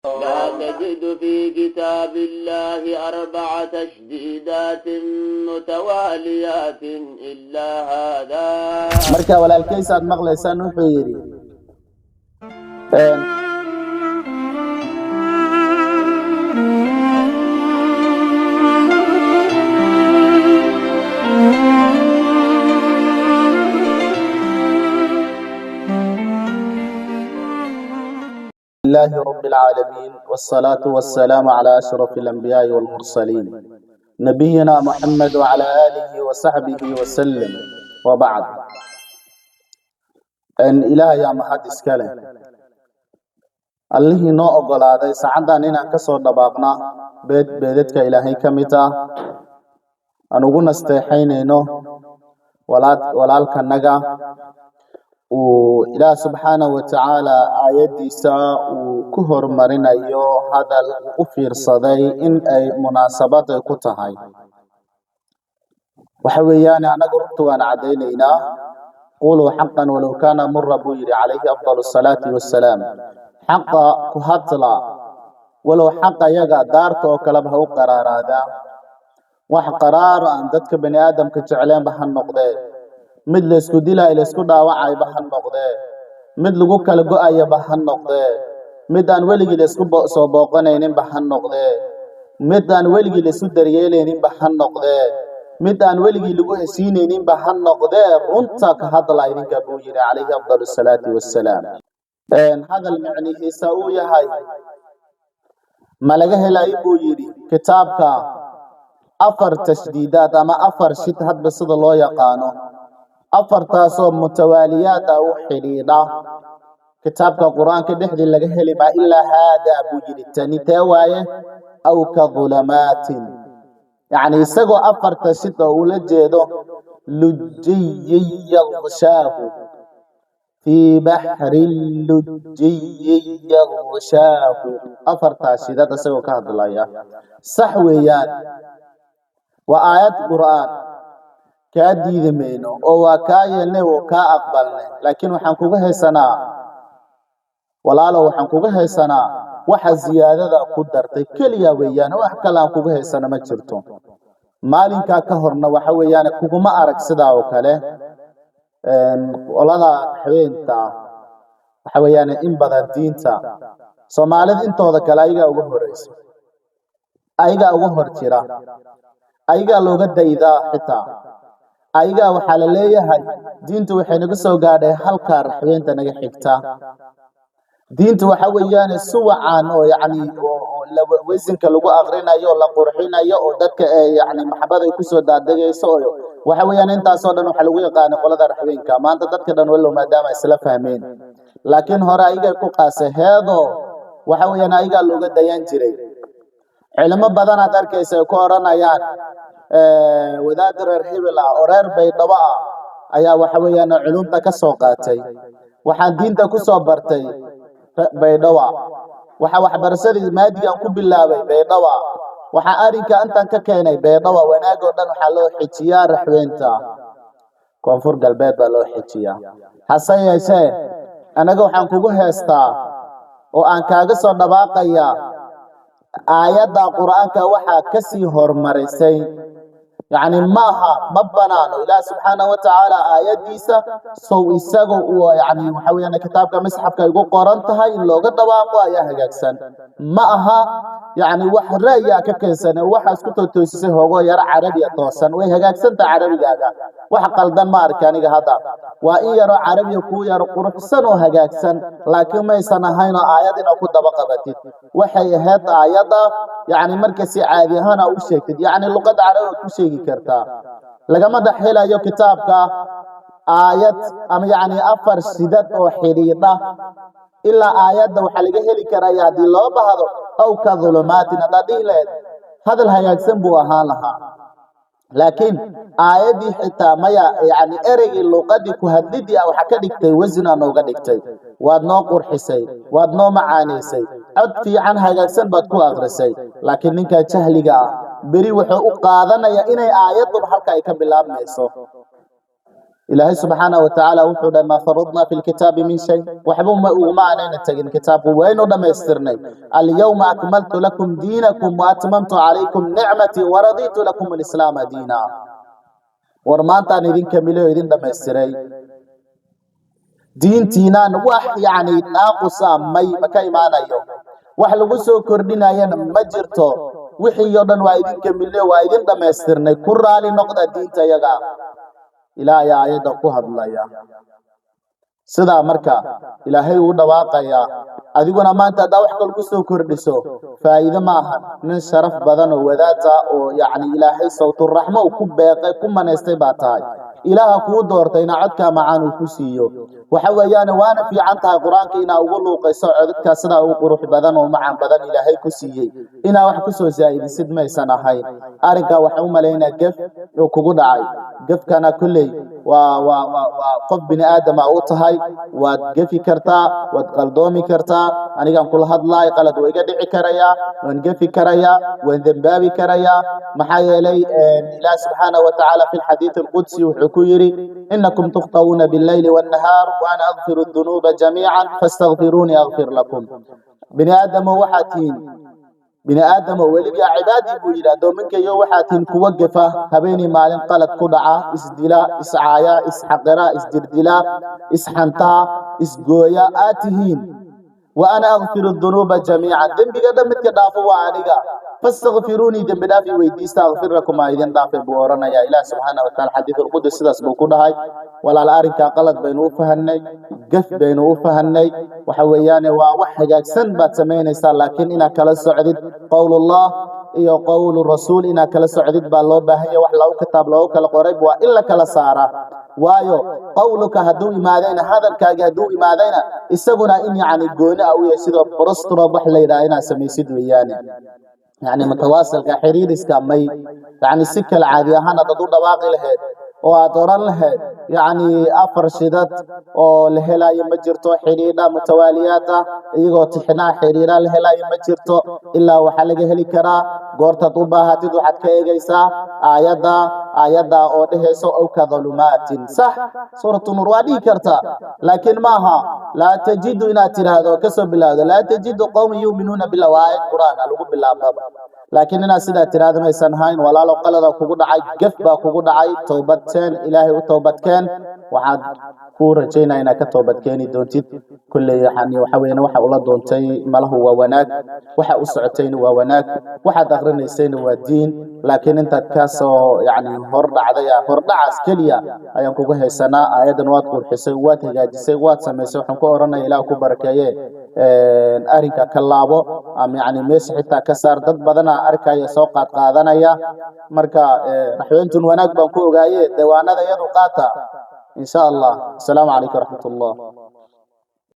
لا تجد في كتاب الله 4 تشديدات متواليات إلا هذا. marka walaalkiis aad maqlaysaan wuxuu yiri لله رب العالمين والصلاة والسلام على أشرف الأنبياء والمرسلين نبينا محمد وعلى آله وصحبه وسلم وبعد أن إله يا محدث كله الله نو أقول هذا سعدنا إن كسر دبابنا بيدك إلهي كميتا أن نقول استحين إنه ولا الكنجا وإله سبحانه وتعالى آياتي وكهر مرنا يو هذا الأفير صدي إن أي مناسبات كتهاي وحويان أنا قلت وأنا عدينينا قولوا حقا ولو كان مر بوير عليه أفضل الصلاة والسلام حقا كهطلا ولو حقا يقع دارته وكلبه وقرار هذا وحقرار أن تتك بني آدم كتعلين بحن نقضي mid la isku dilay la isku dhaawacay bahan noqday mid lagu kala go'ay bahan noqday mid aan weligii la isku soo booqanaynin bahan noqday mid aan weligii la isu daryeelaynin bahan noqday mid aan weligii lagu hesiinaynin bahan noqday runta ka hadlay ninka buu yiri calayhi afdalus salaatu wassalaam hadal macnihiisa uu yahay malaga helay buu yiri kitaabka 4 tashdiidaad ama 4 shid hadba sida loo yaqaano afartaasoo mutawaaliyaad ah u xiriira kitaabka quraanka dhexdii laga heli ma ilaa hada buu yiri tani tawaaye aw ka dhulumaatin yani isagoo afarta shid oo la jeedo lujiyyi yaghshaahu fi bahri lujiyyi yaghshaahu afarta shidada isagoo ka hadlaya sax weeyaan wa aayad quraan kaadiida meeno oo waa kaayene oo ka aqbalne laakiin waxaan kuga haysanaa walaalo waxaan kuga haysanaa waxa ziyaadada ku dartay kaliya weeyaan wax kale aan kuga haysana ma jirto maalinka ka horna waxa weeyaan kuguma arag sidaa oo kale walada xaweenta waxa weeyaan in badan diinta Soomaalida intooda kale ayaga ugu horeyso ayaga ugu hor jira ayaga looga daydaa xitaa ayaga waxa la leeyahay diintu waxay naga soo gaadhay halka raxweenta naga xigta diintu waxa weeyaan suwacaan oo yaani waysinka lagu aqrinayo la qurxinayo oo dadka yaani maxabada ay ku soo daadagayso waxa weeyaan intaas oo dhan waxa lagu yaqaan qolada raxweenka maanta dadka dhan walaal maadaama isla fahmeen laakiin hore ayaga ku qaasaheedo waxa weeyaan ayaga looga dayan jiray cilmo badan aad arkaysa ku oranayaan wadaad reer hebel ah oo reer Baydhabo ah ayaa waxa weeyaan culumta ka soo qaatay waxaan diinta ku soo bartay Baydhabo waxa waxbarashadii maadiga ku bilaabay Baydhabo waxa arinka intaan ka keenay Baydhabo wanaag oo dhan waxa loo xijiyaa raxweenta koonfur galbeed baa loo xijiyaa hase yeeshee anaga waxaan kugu heestaa oo aan kaaga soo dhawaaqaya aayada quraanka waxa ka sii hormarisay يعني ما بنانو إله سبحانه وتعالى آياتيسا سو إساقو يعني وحاويانا كتابك مسحبك يقول قرانتها إن لو قد واقوا إياها جاكسان معها يعني وحرايا ككنسان وحاس كنتو توسيسي هو يرى عربي توسان ويها جاكسان تا عربي جاكا وحقال دان ماركاني هذا وإن يرى عربي كو يرى قرحسان وها جاكسان لكن ما يسانهاينا آياتنا كو دبقبتي وحي هات آياتا يعني مركزي عادي هانا وشيكت يعني اللغة عربي كوشيكي kartaa lagama dhaxelayo kitaabka aayad ama yaani 4 sidad oo xiriida ila aayada waxa laga heli karaa hadii loo baahdo aw ka dhulumaatin dadilad hadal hagaagsan buu ahaan lahaa laakiin aayadii xitaa maya yaani ereyga luqadii ku hadlidii waxa ka dhigtay wasna nooga dhigtay waad noo qurxisay waad noo macaaneysay cod fiican hagaagsan baad ku aqrisay laakiin ninka jahliga beri wuxuu u qaadanaya inay aayadu halka ay ka bilaabmayso إلهي سبحانه وتعالى وحده ما فرضنا في الكتاب من شيء وحبوا ما علينا تجن الكتاب وين ودم يسترني اليوم أكملت لكم دينكم وأتممت عليكم نعمتي ورضيت لكم الإسلام دينا ورمان تاني دين كملوا يدين دم يستري دين تينان وح يعني ناقص مي مكاي معنا يوم وحلقوا كردنا ين مجرته وحي يودن وايدين كملوا وايدين دم يسترني كرالي نقطة دين تيجا إلهي آيادا ku hadlaya sida marka ilaahay uu dhawaaqaya adiguna maanta daa wax kale ku soo kordhiso faa'iido ma aha nin sharaf badan oo wadaata oo yaani ilaahay sawtu rahmo ku beeqay ku maneystay baa tahay ilaaha ku doortay ina codka macaan uu ku siiyo waxa weeyaan waana fiican tahay quraanka ina ugu luuqayso codka sida uu qurux badan oo macaan badan ilaahay ku siiyay ina wax ku soo zaa'idisid ma aysan ahayn ariga waxa uu maleynaa gaf oo kugu dhacay gafkana kulay qof bini aadam oo tahay waad gafi kartaa waad qaldoomi kartaa aniga aan kula hadlaay qalad way iga dhici karaya waan gafi karaya waan dambaabi karaya maxaa yeelay ilaahay subhanahu wa ta'ala fi hadith al-qudsi wuxuu ku yiri innakum tuqtawuna bil-layli wan-nahar wa ana aghfiru ad-dhunuba jami'an fastaghfiruni aghfir lakum bini aadam waxaatiin bini aadam waliba cibaadi buu yiraahdo minkayo waxaatiin kuwa gafa habeeni maalin qalad ku dhaca isdila iscaaya isxaqira isdirdila isxanta isgooya aatihiin wa ana aghfiru ad-dhunuba jami'an dambiga dhamidka dhaafo waa aniga fastaghfiruni dambi dhaafi weydiista aghfir lakum aydan dhaafi buu oranaya ilaah subhanahu wa ta'ala hadith al-qudus sidaas buu ku dhahay walaal arinka qalad baynu u fahanay gaf baynu u fahanay waxa weeyaan waa wax hagaagsan baad sameynaysaa laakiin ina kala socdid qowlullah iyo qowlu rasuul ina kala socdid baa loo baahan yahay wax lagu kitaab lagu kala qoray waa illa kala saara waayo qowluka haduu imaadayna hadalkaaga haduu imaadayna isaguna in yaani gooni ah uu sidoo prostro wax la yiraahdo ina samaysid weeyaan يعني متواصل كحرير اسكامي يعني سكه العادي اهنا ددو دواقي لهيد oo aad oran lahayd yaani afar shidad oo la helayo ma jirto xiriirada mutawaaliyaad ah iyagoo tixnaa xiriira la helayo ma jirto ilaa waxa laga heli karaa goorta u baahatid waxaad ka eegaysaa aayada oo dhehayso oo ka dhulumaatin sax suuratu nur wadi karta laakiin maaha la tajidu ina tiraado ka soo bilaawdo la tajidu qawm yu'minuna billahi qur'aan lagu bilaababa laakiin ina sida tiraado ma aysan hayn walaalo qalada kugu dhacay gaf baa kugu dhacay toobadteen ilaahay u toobadkeen waxaad ku rajaynaa inaad ka toobadkeeni doontid kulli yani waxa weeyaan waxa ula doontay malahu waa wanaag waxa u socotayna waa wanaag waxaad aqrinaysayna waa diin laakiin inta ka soo yani hor dhacaas kaliya ayaan kugu haysanaa aayadan waad qurxisay waad hagaajisay waad samaysay waxaan ku oranayaa ilaahay ku barakeeye arinka kalaabo ama yani meesha xitaa ka saar dad badan arkaya soo qaadanaya marka raxweentun wanaag baan ku ogaaye deewaanada iyadu qaata insha Allah. Assalamu alaykum wa rahmatullah.